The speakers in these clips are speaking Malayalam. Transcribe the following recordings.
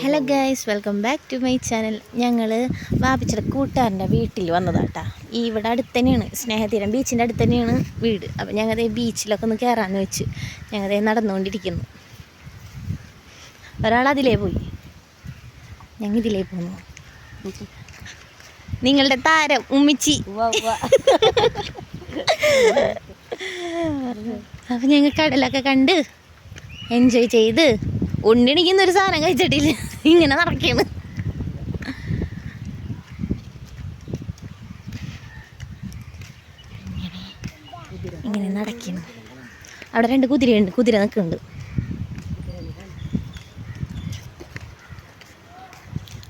Hello guys, welcome back to my channel. ഞങ്ങൾ വാപ്പിച്ചിയുടെ കൂട്ടുകാരൻ്റെ വീട്ടിൽ വന്നതാട്ടാ. ഇവിടെ അടുത്ത് തന്നെയാണ്, സ്നേഹതീരം ബീച്ചിൻ്റെ അടുത്ത് തന്നെയാണ് വീട്. അപ്പോൾ ഞങ്ങൾ ബീച്ചിലൊക്കെ ഒന്ന് കയറാമെന്ന് വെച്ച് ഞങ്ങൾ നടന്നുകൊണ്ടിരിക്കുന്നു. ഒരാൾ അതിലേ പോയി, ഞങ്ങൾ ഇതിലേ പോന്നു. നിങ്ങളുടെ താരം ഉമ്മിച്ചി. അപ്പം ഞങ്ങൾ കടലൊക്കെ കണ്ട് എൻജോയ് ചെയ്ത് ഉണ്ടെണിക്കുന്നൊരു സാധനം കഴിച്ചിട്ടില്ല, ഇങ്ങനെ നടക്കുകയാണ്. ഇങ്ങനെ നടക്കുന്നു. അവിടെ 2 കുതിരയുണ്ട്, കുതിര നിൽക്കുന്നുണ്ട്.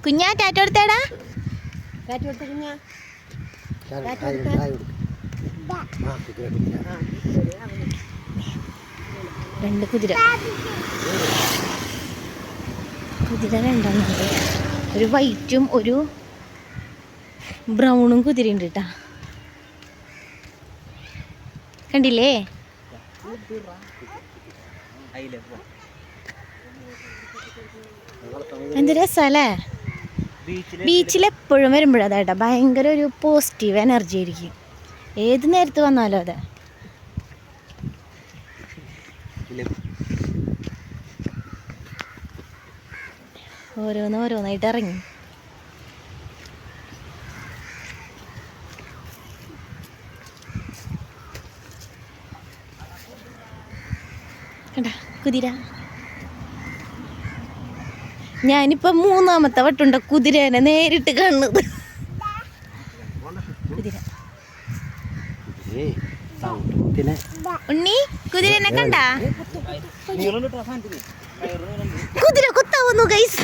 കുഞ്ഞാ ടാറ്റ കൊടുത്തേടാ. 2 കുതിര, കുതിര 2 ഉണ്ട്. ഒരു വൈറ്റും ഒരു ബ്രൗണും കുതിരയുണ്ട് കേട്ടാ. കണ്ടില്ലേ? എന്ത് രസല്ലേ. ബീച്ചിലെപ്പോഴും വരുമ്പോഴതായിട്ടാ ഭയങ്കര ഒരു പോസിറ്റീവ് എനർജി ആയിരിക്കും. ഏത് നേരത്ത് വന്നാലും അതെ. ഓരോന്നായിട്ട് ഇറങ്ങി. കണ്ടാ കുതിര. ഞാനിപ്പം 3ാമത്തെ വട്ടുണ്ട് കുതിരേനെ നേരിട്ട് കാണുന്നത്. കുതിര ഉണ്ണി, കുതിരനെ കണ്ടാ? കുതിര കുത്താവുന്നു ഗൈസ്.